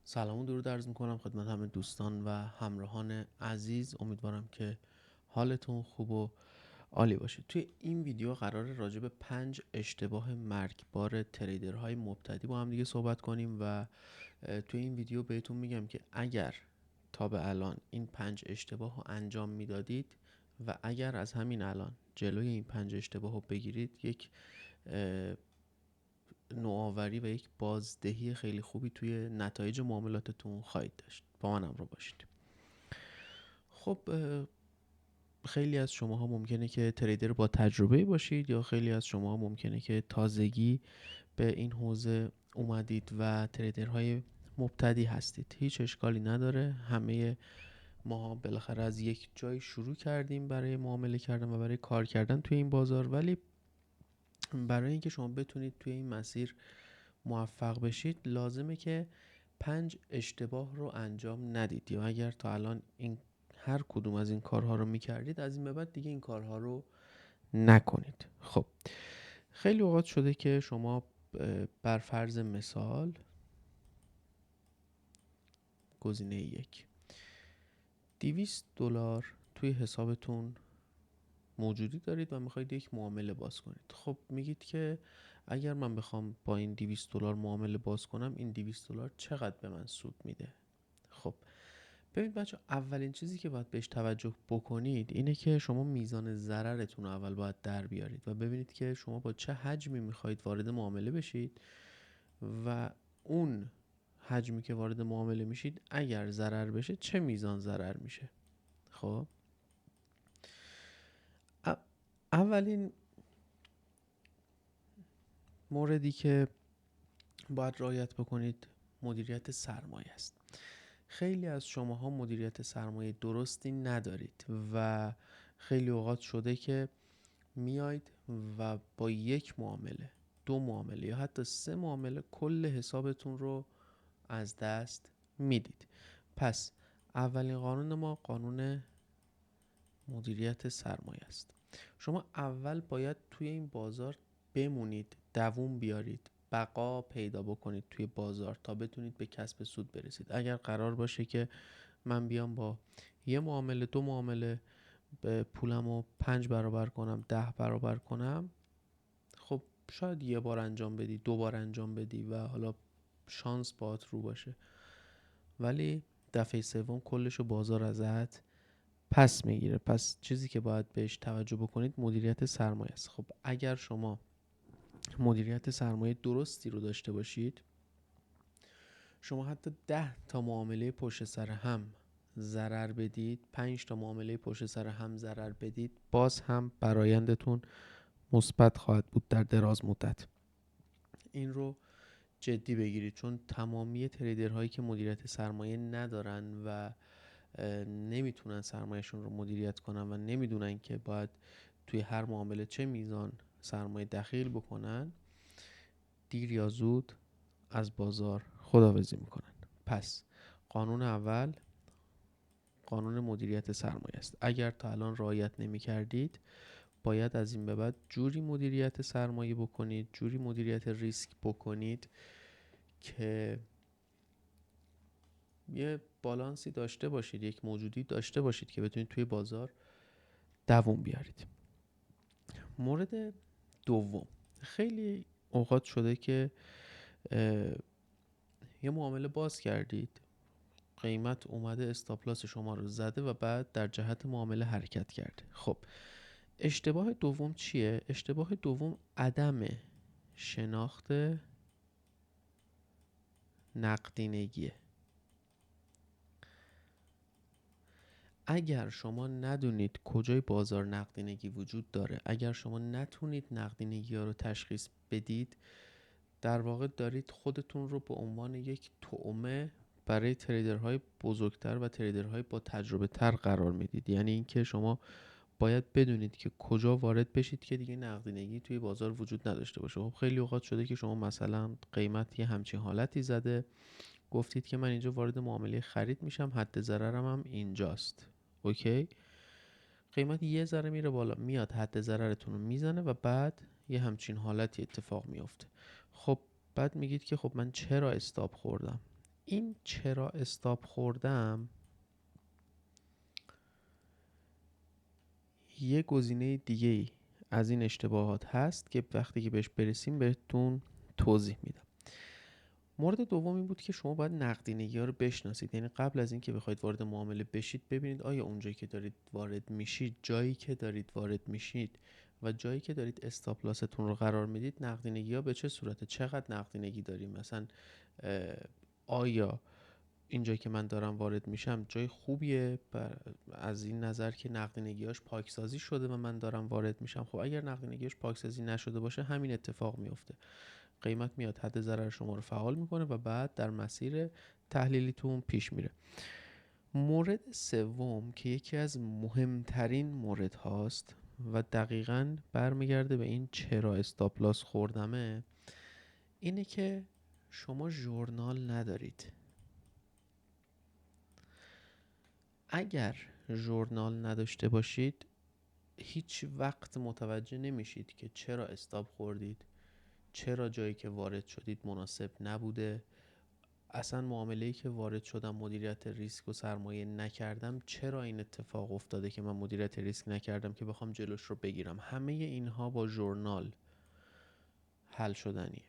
سلام و درود عرض میکنم خدمت همه دوستان و همراهان عزیز. امیدوارم که حالتون خوب و عالی باشه. توی این ویدیو قراره راجع به 5 اشتباه مرگبار تریدرهای مبتدی با هم دیگه صحبت کنیم و توی این ویدیو بهتون میگم که اگر تا به الان این 5 اشتباه رو انجام میدادید و اگر از همین الان جلوی این 5 اشتباه رو بگیرید، یک نوآوری و یک بازدهی خیلی خوبی توی نتایج معاملاتتون خواهید داشت. با من همراه باشید. خب خیلی از شماها ممکنه که تریدر با تجربه باشید یا خیلی از شماها ممکنه که تازگی به این حوزه اومدید و تریدرهای مبتدی هستید. هیچ اشکالی نداره. همه ما بالاخره از یک جای شروع کردیم برای معامله کردن و برای کار کردن توی این بازار، ولی برای اینکه شما بتونید توی این مسیر موفق بشید لازمه که 5 اشتباه رو انجام ندید، یا اگر تا الان این هر کدوم از این کارها رو میکردید از این به بعد دیگه این کارها رو نکنید. خب خیلی اوقات شده که شما بر فرض مثال گزینه 1 $200 توی حسابتون موجودی دارید و میخواید یک معامله باز کنید. خب میگید که اگر من بخوام با این $200 معامله باز کنم، این $200 چقدر به من سود میده؟ خب ببینید بچه، اولین چیزی که باید بهش توجه بکنید اینه که شما میزان ضررتون رو اول باید در بیارید و ببینید که شما با چه حجمی میخواید وارد معامله بشید و اون حجمی که وارد معامله میشید اگر ضرر بشه چه میزان ضرر میشه. خب اولین موردی که باید رعایت بکنید مدیریت سرمایه است. خیلی از شماها مدیریت سرمایه درستی ندارید و خیلی اوقات شده که میاید و با یک معامله، دو معامله یا حتی 3 معامله کل حسابتون رو از دست میدید. پس اولین قانون ما قانون مدیریت سرمایه است. شما اول باید توی این بازار بمونید، دووم بیارید، بقا پیدا بکنید توی بازار تا بتونید به کسب سود برسید. اگر قرار باشه که من بیام با یه معامله، دو معامله به پولمو 5 برابر کنم، 10 برابر کنم، خب شاید یه بار انجام بدی، 2 بار انجام بدی و حالا شانس باهات رو باشه، ولی دفعه سوم کلشو بازار ازت پس میگیره. پس چیزی که باید بهش توجه بکنید مدیریت سرمایه است. خب اگر شما مدیریت سرمایه درستی رو داشته باشید، شما حتی 10 تا معامله پشت سر هم ضرر بدید، 5 تا معامله پشت سر هم ضرر بدید، باز هم برایندتون مثبت خواهد بود در دراز مدت. این رو جدی بگیرید، چون تمامی تریدرهایی که مدیریت سرمایه ندارن و نمیتونن سرمایهشون رو مدیریت کنن و نمیدونن که باید توی هر معامله چه میزان سرمایه دخیل بکنن، دیر یا زود از بازار خداحافظی میکنن. پس قانون اول قانون مدیریت سرمایه است. اگر تا الان رعایت نمی کردید باید از این به بعد جوری مدیریت سرمایه بکنید، جوری مدیریت ریسک بکنید که یه بالانسی داشته باشید، یک موجودی داشته باشید که بتونید توی بازار دووم بیارید. مورد دوم، خیلی اوقات شده که یه معامله باز کردید، قیمت اومده استاپلاس شما رو زده و بعد در جهت معامله حرکت کرده. خب اشتباه دوم چیه؟ اشتباه دوم عدم شناخت نقدینگیه. اگر شما ندونید کجای بازار نقدینگی وجود داره، اگر شما نتونید نقدینگی ها رو تشخیص بدید، در واقع دارید خودتون رو به عنوان یک طعمه برای تریدرهای بزرگتر و تریدرهای با تجربه تر قرار میدید. یعنی اینکه شما باید بدونید که کجا وارد بشید که دیگه نقدینگی توی بازار وجود نداشته باشه. خب خیلی اوقات شده که شما مثلا قیمت یه همچین حالتی زده، گفتید که من اینجا وارد معامله خرید میشم، حد ضررم هم اینجاست. اوکی، قیمت یه ذره میره بالا، میاد حد ضررتون رو میزنه و بعد یه همچین حالتی اتفاق میفته. خب بعد میگید که خب من چرا استاپ خوردم؟ این چرا استاپ خوردم یه گزینه دیگه ای از این اشتباهات هست که وقتی که بهش برسیم بهتون توضیح میدم. مورد دوم این بود که شما باید نقدینگی ها رو بشناسید. یعنی قبل از اینکه بخواید وارد معامله بشید ببینید آیا اونجایی که دارید وارد میشید، جایی که دارید وارد میشید و جایی که دارید استاپ لاستون رو قرار میدید، نقدینگی ها به چه صورته، چقدر نقدینگی داریم. مثلا آیا اینجایی که من دارم وارد میشم جای خوبیه از این نظر که نقدینگیاش پاکسازی شده و من دارم وارد میشم. خب اگر نقدینگیاش پاکسازی نشده باشه همین اتفاق میفته، قیمت میاد حد ضرر شما رو فعال میکنه و بعد در مسیر تحلیلیتون پیش میره. مورد سوم که یکی از مهمترین مورد هاست و دقیقاً برمیگرده به این چرا استاپ لاس خوردمه، اینه که شما ژورنال ندارید. اگر ژورنال نداشته باشید هیچ وقت متوجه نمیشید که چرا استاپ خوردید، چرا جایی که وارد شدید مناسب نبوده، اصلا معامله‌ای که وارد شدم مدیریت ریسک و سرمایه نکردم، چرا این اتفاق افتاده که من مدیریت ریسک نکردم که بخوام جلوش رو بگیرم. همه اینها با ژورنال حل شدنیه.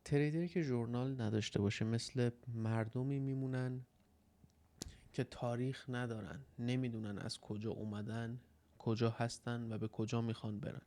تریدری که ژورنال نداشته باشه مثل مردمی میمونن که تاریخ ندارن، نمیدونن از کجا اومدن، کجا هستن و به کجا میخوان برن.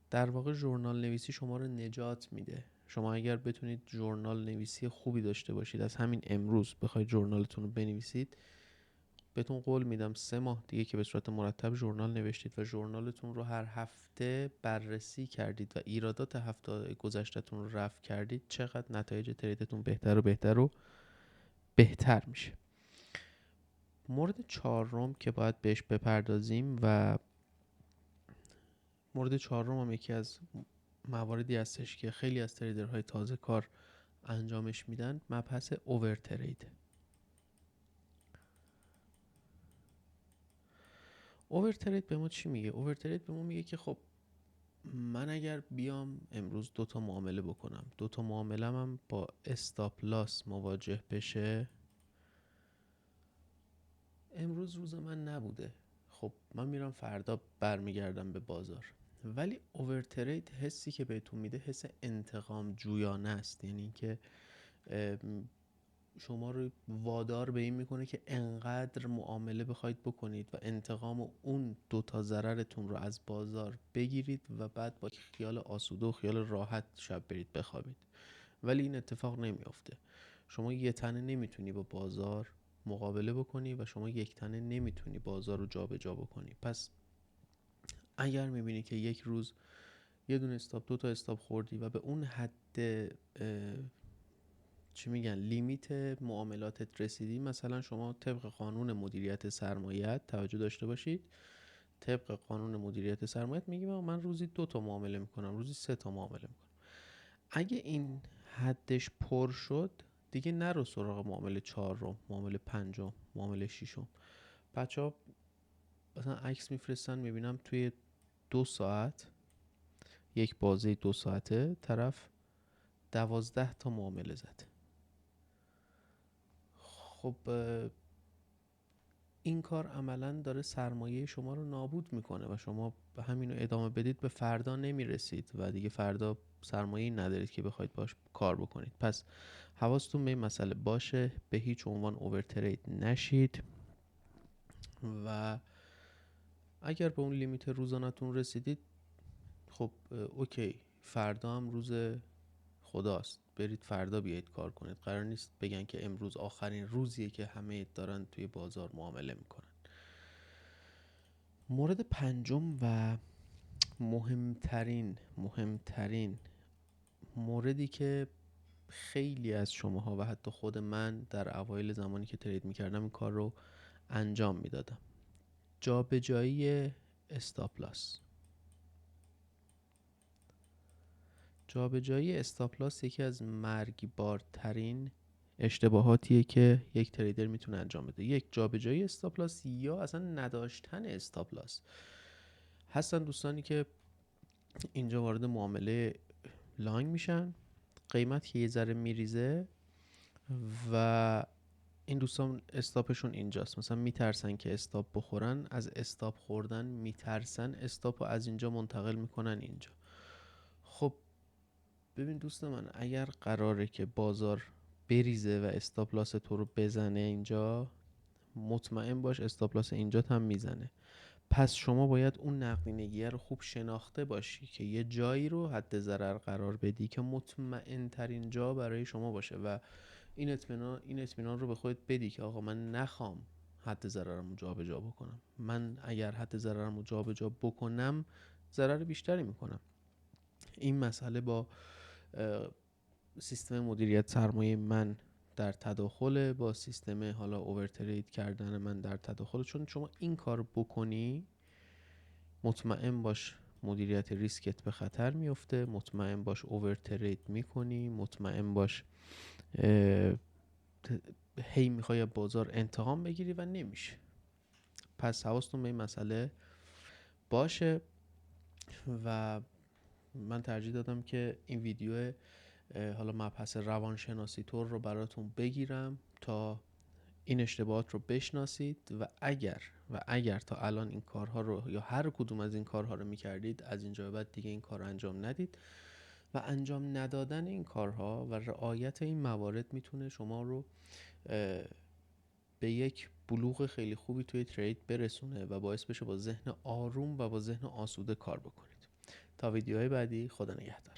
در واقع ژورنال نویسی شما رو نجات میده. شما اگر بتونید ژورنال نویسی خوبی داشته باشید، از همین امروز بخواید ژورنالتون رو بنویسید، بهتون قول میدم 3 ماه دیگه که به صورت مرتب ژورنال نوشتید و ژورنالتون رو هر هفته بررسی کردید و ایرادات هفته گذشته‌تون رو رفع کردید، چقدر نتایج تریدتون بهتر و بهتر و بهتر میشه. مورد چهارم که باید بهش بپردازیم و مورد چهارم هم یکی از مواردی هستش که خیلی از تریدرهای تازه کار انجامش میدن، مبحث اوور ترید. اوور ترید به ما چی میگه؟ اوور ترید به ما میگه که خب من اگر بیام امروز 2 تا معامله بکنم، 2 تا معامله هم با استاپ لاس مواجه بشه، امروز روز من نبوده، خب من میرم فردا برمیگردم به بازار. ولی اوور ترید حسی که بهتون میده حس انتقام جویانه است. یعنی اینکه شما رو وادار به این میکنه که انقدر معامله بخواید بکنید و انتقام اون 2 تا ضررتون رو از بازار بگیرید و بعد با خیال آسوده و خیال راحت شب برید بخوابید. ولی این اتفاق نمیافته. شما یه تنه نمیتونی با بازار مقابله بکنی و شما یک تنه نمیتونی بازار رو جابجا بکنی. پس اگر میبینی که یک روز یه دونه استاپ 2 تا استاپ خوردی و به اون حد چی میگن لیمیت معاملاتت رسیدی، مثلا شما طبق قانون مدیریت سرمایه توجه داشته باشید، طبق قانون مدیریت سرمایه میگیم من روزی 2 تا معامله میکنم، روزی 3 تا معامله میکنم. اگه این حدش پر شد دیگه نرو سراغ معامله 4، معامله 5، معامله 6. بچه‌ها مثلا عکس میفرستن میبینم توی 2 ساعت، یک بازه 2 ساعته طرف 12 تا معامله زد. خب این کار عملا داره سرمایه شما رو نابود میکنه و شما به همین رو ادامه بدید به فردا نمیرسید و دیگه فردا سرمایه‌ای ندارید که بخواید باش کار بکنید. پس حواستون به این مسئله باشه، به هیچ عنوان اوور ترید نشید و اگر به اون لیمیت روزانه‌تون رسیدید خب اوکی، فردا هم روز خداست، برید فردا بیایید کار کنید. قرار نیست بگن که امروز آخرین روزیه که همه دارن توی بازار معامله میکنن. مورد پنجم و مهمترین موردی که خیلی از شماها و حتی خود من در اوایل زمانی که ترید میکردم این کار رو انجام میدادم، جابجایی استاپ لاس. جابجایی استاپ لاس یکی از مرگبارترین اشتباهاتیه که یک تریدر میتونه انجام بده. یک، جابجایی استاپ لاس یا اصلا نداشتن استاپ لاس. هستن دوستانی که اینجا وارد معامله لانگ میشن، قیمت که یه ذره میریزه و این دوستان استاپشون اینجاست. مثلا میترسن که استاپ بخورن، از استاپ خوردن میترسن، استاپ رو از اینجا منتقل میکنن اینجا. خب ببین دوست من، اگر قراره که بازار بریزه و استاپ لاس تو رو بزنه اینجا، مطمئن باش استاپ لاس اینجا هم میزنه. پس شما باید اون نقدینگیه رو خوب شناخته باشی که یه جایی رو حد ضرر قرار بدی که مطمئن ترین جا برای شما باشه و این اطمینان رو به خودت بدی که آقا من نخوام حد ضررم رو جابجا بکنم. من اگر حد ضررم رو جابجا بکنم ضرر بیشتری میکنم. این مسئله با سیستم مدیریت سرمایه من در تداخل، با سیستم حالا اوورترید کردن من در تداخل. چون شما این کار بکنی مطمئن باش مدیریت ریسکت به خطر میفته، مطمئن باش اوورترید میکنی، مطمئن باش هی میخوای بازار انتقام بگیری و نمیشه. پس حواستون به این مسئله باشه و من ترجیح دادم که این ویدیو حالا مبحث روانشناسی طور رو براتون بگیرم تا این اشتباهات رو بشناسید و اگر تا الان این کارها رو یا هر کدوم از این کارها رو میکردید، از اینجا به بعد دیگه این کار رو انجام ندید. و انجام ندادن این کارها و رعایت این موارد میتونه شما رو به یک بلوغ خیلی خوبی توی ترید برسونه و باعث بشه با ذهن آروم و با ذهن آسوده کار بکنید. تا ویدیوهای بعدی، خدا نگهدار.